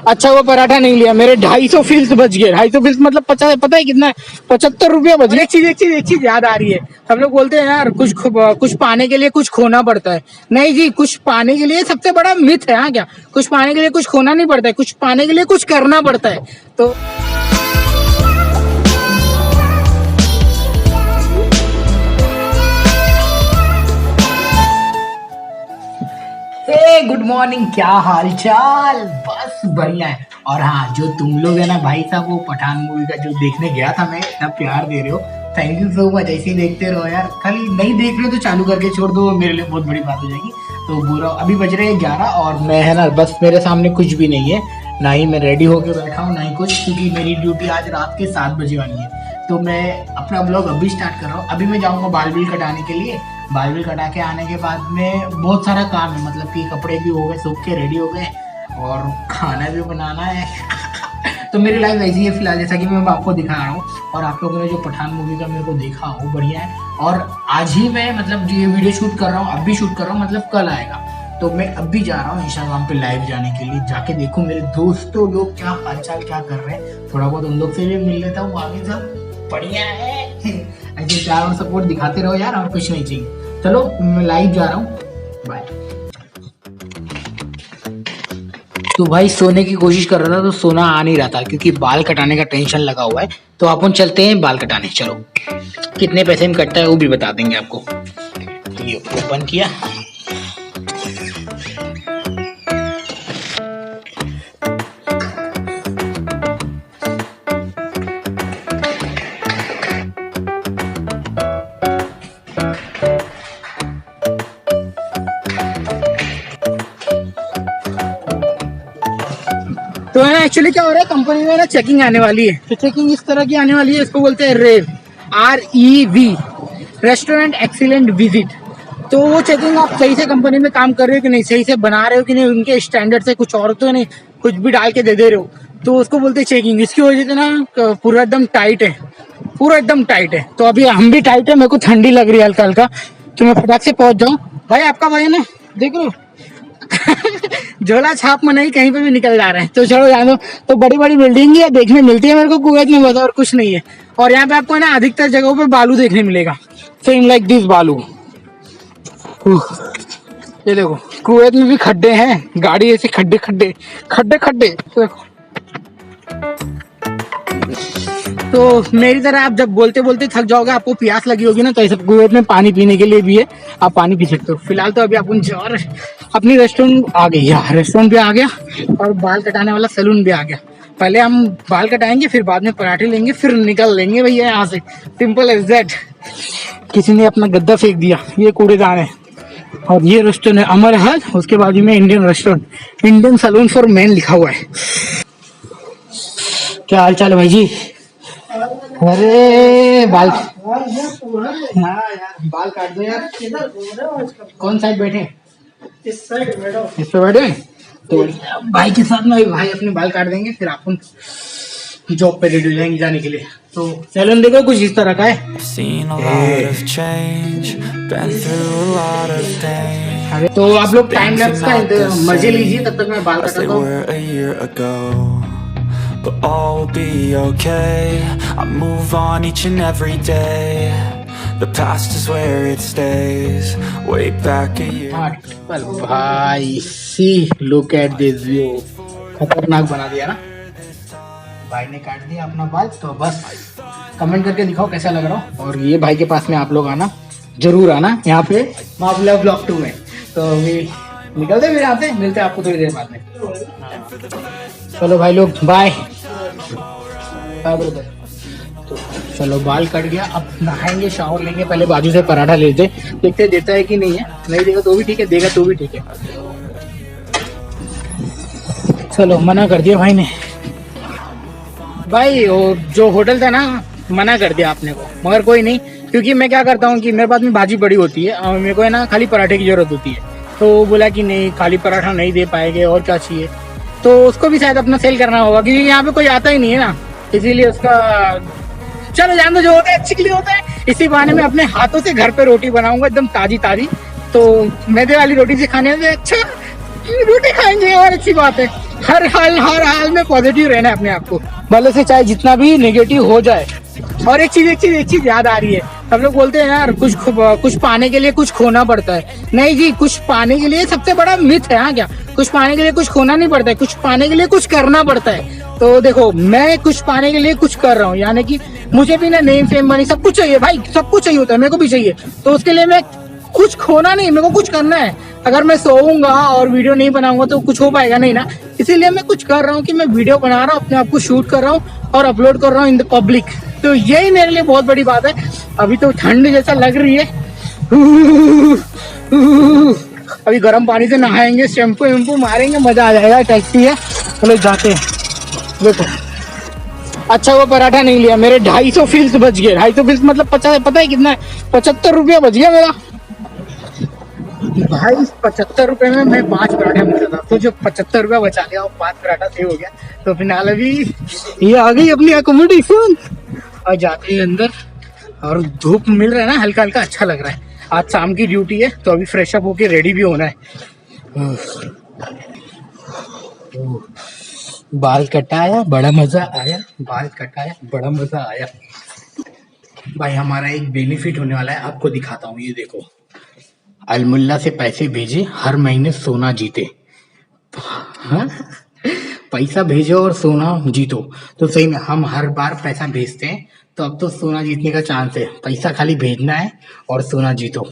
अच्छा वो पराठा नहीं लिया, मेरे 250 फीस बच गए। 250 फीस मतलब 50, पता है कितना है? 75 रुपया बच गए। एक चीज याद आ रही है। हम लोग बोलते हैं यार कुछ पाने के लिए कुछ खोना पड़ता है। नहीं जी, कुछ पाने के लिए सबसे बड़ा मिथ है। हाँ क्या, कुछ पाने के लिए कुछ खोना नहीं पड़ता है, कुछ पाने के लिए कुछ करना पड़ता है। तो गुड मॉर्निंग, क्या हाल चाल? बस बढ़िया है। और हाँ, जो तुम लोग है ना भाई साहब, वो पठान मूवी का जो देखने गया था मैं, इतना प्यार दे रहे हो, थैंक यू सो मच। ऐसे ही देखते रहो यार, खाली नहीं देख रहे हो तो चालू करके छोड़ दो, मेरे लिए बहुत बड़ी बात हो जाएगी। तो बुरा, अभी बज रहे हैं 11 और मैं है ना, बस मेरे सामने कुछ भी नहीं है, ना ही मैं रेडी होके बैठा हूँ, ना ही कुछ, क्योंकि मेरी ड्यूटी आज रात के 7 बजे वाली है। तो मैं अपना ब्लॉग अभी स्टार्ट कर रहा हूँ। अभी मैं जाऊँगा बाल बिल कटाने के लिए। बाल बिल कटा के आने के बाद में बहुत सारा काम है, मतलब कि कपड़े भी हो गए, सूख के रेडी हो गए और खाना भी बनाना है। तो मेरी लाइफ ऐसी है फिलहाल, जैसा कि मैं आपको दिखा रहा हूँ। और आप लोगों ने जो पठान मूवी का मेरे को देखा वो बढ़िया है। और आज ही मैं मतलब ये वीडियो शूट कर रहा हूँ, अभी शूट कर रहा हूँ, मतलब कल आएगा। तो मैं अभी जा रहा हूँ इंस्टाग्राम पे लाइव जाने के लिए, जाके देखूँ मेरे दोस्तों लोग क्या हालचाल क्या कर रहे हैं, थोड़ा बहुत उन लोग से भी मिल लेता हूँ। आगे सब बढ़िया है। ऐसे प्यार और सपोर्ट दिखाते रहो यार, और कुछ नहीं चाहिए। चलो मैं लाइव जा रहा हूँ, बाय। तो भाई सोने की कोशिश कर रहा था तो सोना आ नहीं रहा था, क्योंकि बाल कटाने का टेंशन लगा हुआ है। तो अपन चलते हैं बाल कटाने। चलो, कितने पैसे में कटता है वो भी बता देंगे आपको। ये ओपन किया, तो है ना एक्चुअली क्या हो रहा है, कंपनी में ना चेकिंग आने वाली है। तो चेकिंग इस तरह की आने वाली है, इसको बोलते हैं रेव, REV, रेस्टोरेंट एक्सीलेंट विजिट। तो वो चेकिंग, आप सही से कंपनी में काम कर रहे हो कि नहीं, सही से बना रहे हो कि नहीं, उनके स्टैंडर्ड से कुछ और तो नहीं, कुछ भी डाल के दे रहे हो, तो उसको बोलते हैं चेकिंग। इसकी वजह से ना पूरा एकदम टाइट है, पूरा एकदम टाइट है। तो अभी हम भी टाइट है, मेरे को ठंडी लग रही है हल्का हल्का, तो मैं फटाक से पहुंच जाऊँ। भाई आपका भाई ना, देख लो झोला छाप में नहीं, कहीं पे भी निकल जा रहे हैं। तो चलो जानो। तो बड़ी बड़ी बिल्डिंग ही देखने मिलती है मेरे को कुवैत में, बस और कुछ नहीं है। और यहाँ पे आपको ना अधिकतर जगहों पे बालू देखने मिलेगा, सेम लाइक दिस बालू। ये देखो, कुवैत में भी खड्डे हैं, गाड़ी ऐसे खड्डे खड्डे खड्डे खड्डे। तो देखो, तो मेरी तरह आप जब बोलते बोलते थक जाओगे, आपको प्यास लगी होगी ना, तो ऐसे कुवैत में पानी पीने के लिए भी है, आप पानी पी सकते हो। फिलहाल तो अभी अपन अपनी रेस्टोरेंट आ गई है, रेस्टोरेंट भी आ गया और बाल कटाने वाला सैलून भी आ गया। पहले हम बाल कटाएंगे, फिर बाद में पराठे लेंगे, फिर निकल लेंगे भैया यहाँ से, सिंपल एज दैट। किसी ने अपना गद्दा फेंक दिया, ये कूड़ेदान है। और ये रेस्टोरेंट है अमर हज, उसके बाजू में Indian restaurant, Indian saloon for men लिखा हुआ है। क्या हाल चाल है भाई जी? अरे बाल, हाँ यार बाल काट दो यार। कौन साइड बैठे? इस साइड बैठो। इस पे बैठे? तो भाई के साथ में भाई अपने बाल काट देंगे, फिर आप जॉब पे रेडी हो जाएंगे जाने के लिए। तो सैलून देखो कुछ इस तरह का है। अरे तो आप लोग टाइम लैप्स का मजे लीजिए, तब तक मैं बाल काटता हूँ। But all will be okay. I move on each and every day. The past is where it stays. Way back a year. भाई see, look at this view. खतरनाक बना दिया ना भाई ने, काट दिया अपना बाल। तो बस कमेंट करके दिखाओ कैसा लग रहा हो। और ये भाई के पास में आप लोग आना, जरूर आना यहाँ पे माफिया ब्लॉग 2 में। तो अभी निकलते फिर आते, मिलते हैं आपको थोड़ी देर बाद में। चलो भाई लोग, बाय ब्रदर। तो चलो बाल कट गया, अब नहाएंगे, शावर लेंगे, पहले बाजू से पराठा लेते, देखते देता है कि नहीं है, नहीं देगा तो भी ठीक है, देगा तो भी ठीक है। चलो, मना कर दिया भाई ने। भाई वो जो होटल था ना, मना कर दिया आपने को, मगर कोई नहीं, क्योंकि मैं क्या करता हूँ कि मेरे पास में भाजी पड़ी होती है और मेरे को है ना खाली पराठे की जरूरत होती है। तो वो बोला कि नहीं, खाली पराठा नहीं दे पाएंगे, और क्या चाहिए। तो उसको भी शायद अपना सेल करना होगा, क्योंकि यहाँ पे कोई आता ही नहीं है ना, इसीलिए उसका चलो जान दो, जो होता है अच्छे के लिए होता है। इसी बहाने में अपने हाथों से घर पे रोटी बनाऊंगा एकदम ताजी ताजी, तो मैदे वाली रोटी से खाने में अच्छा रोटी खाएंगे और अच्छी बात है। हर हाल में पॉजिटिव रहना है अपने आप को, भले से चाहे जितना भी नेगेटिव हो जाए। और एक चीज याद आ रही है, हम लोग बोलते हैं यार कुछ पाने के लिए कुछ खोना पड़ता है। नहीं जी, कुछ पाने के लिए सबसे बड़ा मिथ है। हाँ, क्या कुछ पाने के लिए कुछ खोना नहीं पड़ता है, कुछ पाने के लिए कुछ करना पड़ता है। तो देखो, मैं कुछ पाने के लिए कुछ कर रहा हूँ, यानी कि मुझे भी ना नेम फेम मनी सब कुछ चाहिए भाई, सब कुछ चाहिए होता है, मेरे को भी चाहिए। तो उसके लिए मैं कुछ खोना नहीं, मेरे को कुछ करना है। अगर मैं सोऊंगा और वीडियो नहीं बनाऊंगा तो कुछ हो पाएगा नहीं ना। इसीलिए मैं कुछ कर रहा हूँ कि मैं वीडियो बना रहा हूँ, अपने आप को शूट कर रहा हूँ और अपलोड कर रहा हूँ इन द पब्लिक। तो यही मेरे लिए बहुत बड़ी बात है। अभी तो ठंड जैसा लग रही है, अभी गर्म पानी से नहाएंगे, शैम्पू वैम्पू मारेंगे, मजा आ जाएगा। टैक्सी है, चलो जाते हैं। देखो, अच्छा वो पराठा नहीं लिया, मेरे 250 फीस बच गए। 250 फीस मतलब 50, पता है कितना है? 75 रुपया बच गया मेरा भाई। 75 रुपए में मैं 5 पराठे बचा था, तो जो 75 रुपया बचा लिया वो 5 पराठा सेव हो गया। तो फिलहाल अभी ये आ गई अपनी अकोमोडेशन और जाते हैं अंदर। और धूप मिल रहा है ना, हल्का हल्का अच्छा लग रहा है। आज शाम की ड्यूटी है तो अभी फ्रेश अप होके रेडी भी होना है। बाल कटाया, बड़ा मजा आया। बाल कटाया, बड़ा मजा आया। भाई हमारा एक बेनिफिट होने वाला है, आपको दिखाता हूँ। ये देखो, अलमुल्ला से पैसे भेजे, हर महीने सोना जीते। हाँ? पैसा भेजो और सोना जीतो। तो सही में हम हर बार पैसा भेजते हैं, तो अब तो सोना जीतने का चांस है। पैसा खाली भेजना है और सोना जीतो,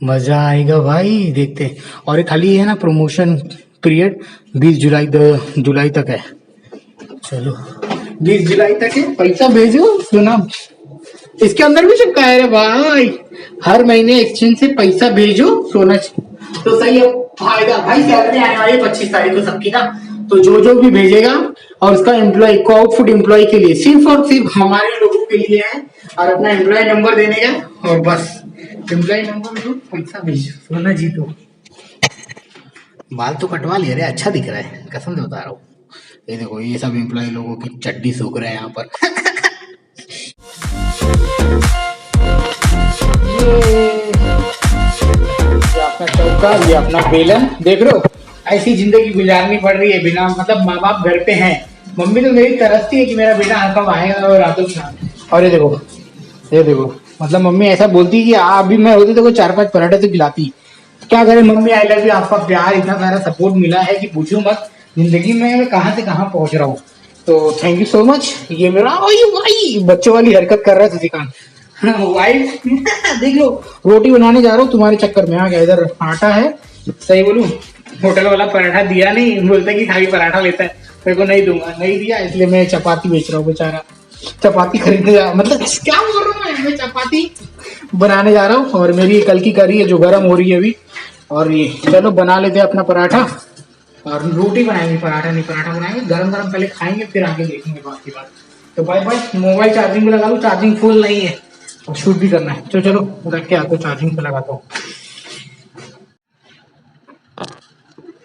मजा आएगा भाई। देखते हैं। और ये खाली है ना प्रमोशन पीरियड 20 जुलाई तक है। चलो 20 जुलाई तक है, पैसा भेजो सोना। इसके अंदर भी चिपका है रे भाई, हर महीने एक्सचेंज से पैसा भेजो सोना। तो सही है, फायदा भाई। सैलरी आने वाली है 25 तारीख को सबकी ना, तो जो भी भेजेगा और उसका एम्प्लॉय को आउटफुट एम्प्लॉय के लिए, सिर्फ और सिर्फ हमारे लोगों के लिए है। और अपना एम्प्लॉय नंबर देने का और बस एम्प्लॉय नंबर दो, पैसा भेजो, सोना जीतो। बाल तो कटवा लिया रे, अच्छा दिख रहा है, कसम से बता रहा हूँ। ये देखो, ये सब एम्प्लॉय लोगों की चड्डी सूख रहे हैं यहाँ पर। ये अपना चौका, ये अपना बेलन, देख रहे हो। ऐसी जिंदगी गुजारनी पड़ रही है बिना, मतलब माँ बाप घर पे हैं। मम्मी तो मेरी तरसती है कि मेरा बेटा कब आएगा और रातों में। और ये देखो, ये देखो, मतलब मम्मी ऐसा बोलती कि अभी मैं होती तो कोई 4-5 पराठे तो खिलाती। क्या करें मम्मी, आई लव यू, आपका प्यार इतना सारा सपोर्ट मिला है कि पूछो मत। जिंदगी में मैं कहाँ से कहाँ पहुंच रहा हूँ। तो थैंक यू सो मच। ये मेरा भाई बच्चों वाली हरकत कर रहा है शशिकांत। वाइफ देख लो, रोटी बनाने जा रहा हूँ तुम्हारे चक्कर में। आ गया, इधर आटा है। सही बोलूं, होटल वाला पराठा दिया नहीं, बोलता कि खाली पराठा लेता है, मेरे को नहीं दूंगा, नहीं दिया, इसलिए मैं चपाती बेच रहा हूँ। बेचारा चपाती खरीदने जा, मतलब क्या बोल रहा हूँ मैं चपाती बनाने जा रहा हूँ। और मेरी कल की करी है जो गर्म हो रही है अभी। और ये चलो बना लेते हैं अपना पराठा, और रोटी बनाएंगे, पराठा नहीं, पराठा बनाएंगे गरम गरम, पहले खाएंगे फिर आगे देखेंगे बात की बात। तो बाय बाय। मोबाइल चार्जिंग पे लगा लूँ, चार्जिंग फुल नहीं है और शूट भी करना है। चलो रख के आते, चार्जिंग पे लगाता हूँ।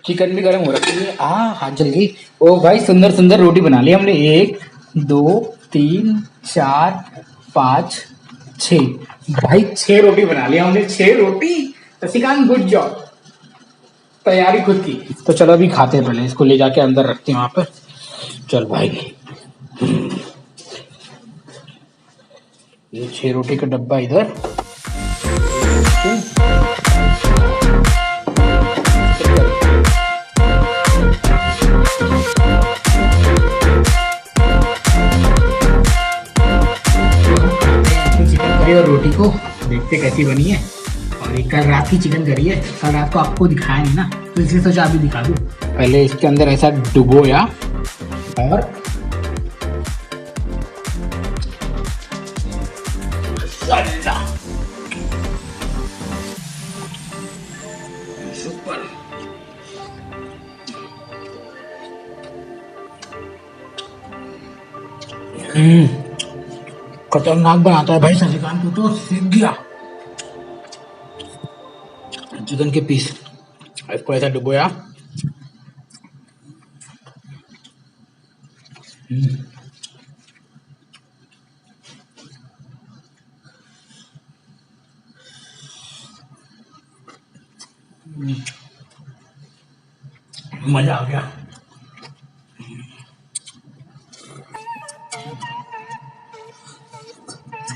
चिकन भी गर्म हो रखी है। हाथ जल गई। ओ भाई, सुंदर सुंदर रोटी बना ली हमने। 1 2 3 4 5 6 भाई 6 रोटी बना लिया हमने। 6 रोटी। शशिकांत गुड जॉब, तैयारी खुद की। तो चलो अभी खाते हैं, पहले इसको ले जाके अंदर रखते हैं वहां पर। चल भाई, ये 6 रोटी का डब्बा इधर। और रोटी को देखते कैसी बनी है। और एक कल रात की चिकन करी है, कल रात को आपको दिखाया नहीं ना, तो इसलिए सोचा अभी दिखा दूं। पहले इसके अंदर ऐसा डुबोया और सुपर। खतरनाक बनाता है भाई शशिकांत, तो सीख गया। चिकन के पीस इसको ऐसा डुबोया। मजा आ गया।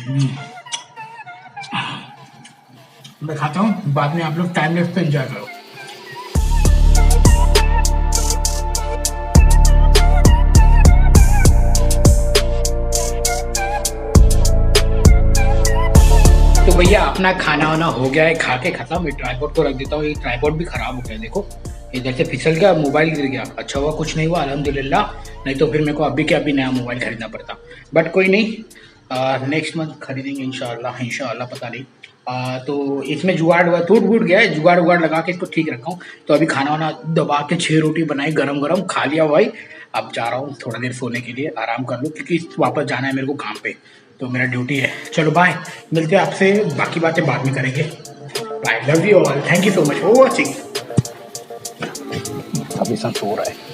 मैं खाता हूँ, बाद में आप लोग टाइम लेफ्ट पे एंजॉय करो। तो भैया अपना खाना वाना हो गया है, खा के खत्म। ट्राइपॉड को रख देता हूँ, ये ट्राइपॉड भी खराब हो गया, देखो इधर से फिसल गया, मोबाइल गिर गया। अच्छा हुआ कुछ नहीं हुआ अल्हम्दुलिल्लाह, नहीं तो फिर मेरे को अभी के अभी नया मोबाइल खरीदना पड़ता। बट कोई नहीं, नेक्स्ट मंथ खरीदेंगे इंशाल्लाह पता नहीं। तो इसमें जुगाड़ हुआ, टूट फूट गया है, जुगाड़ उगाड़ लगा के इसको ठीक रखा हूँ। तो अभी खाना वाना दबा के 6 रोटी बनाई गरम गरम, खा लिया भाई। अब जा रहा हूँ थोड़ा देर सोने के लिए, आराम कर लूँ, क्योंकि वापस जाना है मेरे को काम पे, तो मेरा ड्यूटी है। चलो बाय, मिलते हैं आपसे, बाकी बातें बाद में करेंगे। Bye, love you all, thank you so much for watching. अभी सब सो रहा है।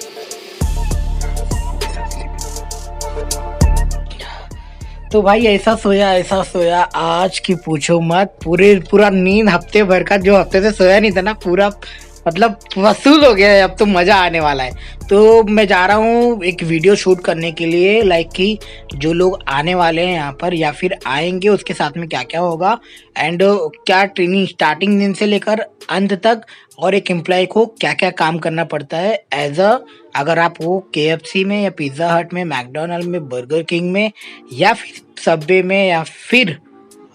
तो भाई ऐसा सोया आज की पूछो मत, पूरा नींद हफ्ते भर का, जो हफ्ते से सोया नहीं था ना, पूरा मतलब वसूल हो गया है। अब तो मज़ा आने वाला है। तो मैं जा रहा हूँ एक वीडियो शूट करने के लिए, लाइक कि जो लोग आने वाले हैं यहाँ पर या फिर आएंगे उसके साथ में क्या क्या होगा, एंड क्या ट्रेनिंग स्टार्टिंग दिन से लेकर अंत तक, और एक एम्प्लॉय को क्या क्या काम करना पड़ता है एज अगर आप वो KFC में या पिज़्ज़ा हट में, मैकडोनल्ड में, बर्गर किंग में, या फिर सबवे में, या फिर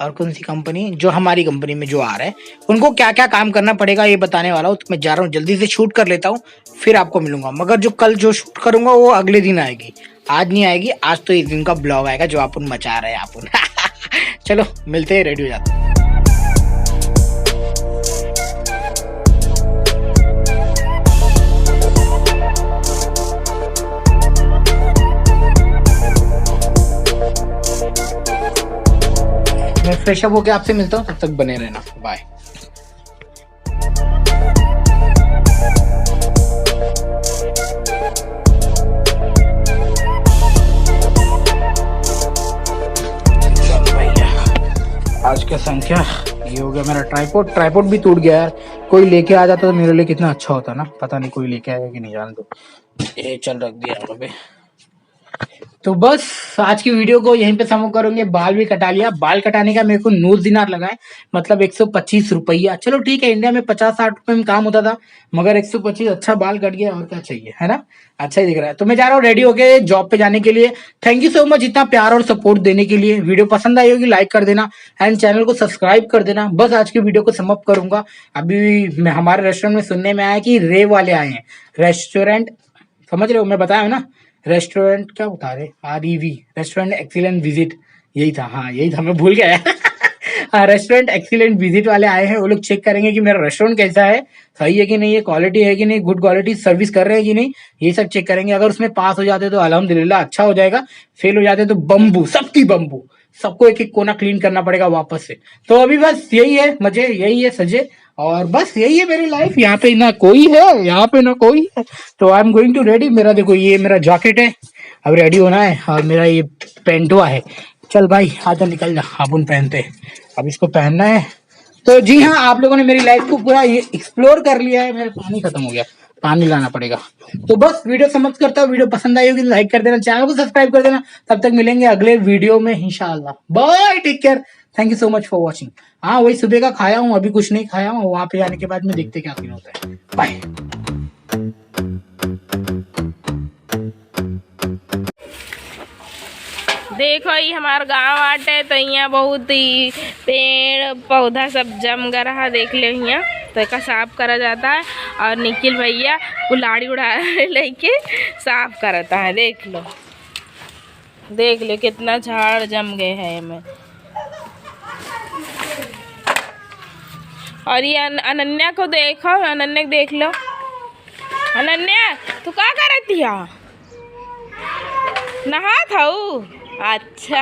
और कौन सी कंपनी, जो हमारी कंपनी में जो आ रहा है, उनको क्या क्या काम करना पड़ेगा ये बताने वाला हूँ। तो मैं जा रहा हूँ, जल्दी से शूट कर लेता हूँ, फिर आपको मिलूंगा। मगर जो कल जो शूट करूंगा वो अगले दिन आएगी, आज नहीं आएगी। आज तो इस दिन का ब्लॉग आएगा जो अपन मचा रहे हैं अपन। चलो मिलते हैं, रेडी हो जाते हैं। मैं फ्रेश अप होके आपसे मिलता हूँ, तब तक बने रहना, बाय। आज का संख्या ये हो गया मेरा ट्राइपॉड भी टूट गया यार। कोई लेके आ जाता तो मेरे लिए कितना अच्छा होता ना, पता नहीं कोई लेके आएगा कि नहीं, जान दो। ये चल रख दिया यहाँ पे। तो बस आज की वीडियो को यहीं पे समाप्त करेंगे। बाल भी कटा लिया, बाल कटाने का मेरे को 9 दिनार लगाए, मतलब 125 रुपया। चलो ठीक है, इंडिया में 50-60 रुपए में काम होता था, मगर 125 अच्छा बाल कट गया, और क्या चाहिए, है ना, अच्छा ही दिख रहा है। तो मैं जा रहा हूँ रेडी होके जॉब पे जाने के लिए। थैंक यू सो मच इतना प्यार और सपोर्ट देने के लिए। वीडियो पसंद आई होगी लाइक कर देना, एंड चैनल को सब्सक्राइब कर देना। बस आज की वीडियो को समाप्त करूंगा। अभी मैं हमारे रेस्टोरेंट में सुनने में आया कि रे वाले आए हैं, रेस्टोरेंट, समझ रहे हो, मैं बताया ना, रेस्टोरेंट क्या बता रहे, REV, रेस्टोरेंट एक्सीलेंट विजिट, यही था, हाँ यही था, मैं भूल गया। हाँ, रेस्टोरेंट एक्सीलेंट विजिट वाले आए हैं। वो लोग चेक करेंगे कि मेरा रेस्टोरेंट कैसा है, सही है कि नहीं है, क्वालिटी है कि नहीं, गुड क्वालिटी सर्विस कर रहे हैं कि नहीं, ये सब चेक करेंगे। अगर उसमें पास हो जाते तो अल्हम्दुलिल्लाह अच्छा हो जाएगा, फेल हो जाते तो बम्बू, सबको एक एक कोना क्लीन करना पड़ेगा वापस से। तो अभी बस यही है मजे, यही है सजे, और बस यही है मेरी लाइफ। यहाँ पे ना कोई है, यहाँ पे ना कोई है। तो I am going to ready. मेरा देखो ये मेरा जैकेट है, अब रेडी होना है, और मेरा ये पेंटुआ है। चल भाई आजा निकल जा, अपन पहनते हैं, अब इसको पहनना है। तो जी हाँ, आप लोगों ने मेरी लाइफ को पूरा ये एक्सप्लोर कर लिया है। मेरा पानी खत्म हो गया, पानी लाना पड़ेगा। तो बस वीडियो समाप्त करता हूँ। वीडियो पसंद आई होगी लाइक कर देना, चैनल को सब्सक्राइब कर देना। तब तक मिलेंगे अगले वीडियो में इंशाल्लाह। Bye, take care, thank you so much for watching. हाँ वही सुबह का खाया हूँ, अभी कुछ नहीं खाया हूँ, वहां पे आने के बाद में देखते क्या सीन होता है। बाय। देखो ये हमारा गांव आटे, तो यहाँ बहुत ही पेड़ पौधा सब जम गया, देख लो यहाँ तो एक साफ करा जाता है। और निखिल भैया कुल्हाड़ी उड़ा लेके साफ करता है, देख लो कितना झाड़ जम गए हैं में। और ये अनन्या को देखो, अनन्या को देख लो। अनन्या तू क्या कर रही थी, नहा था अच्छा।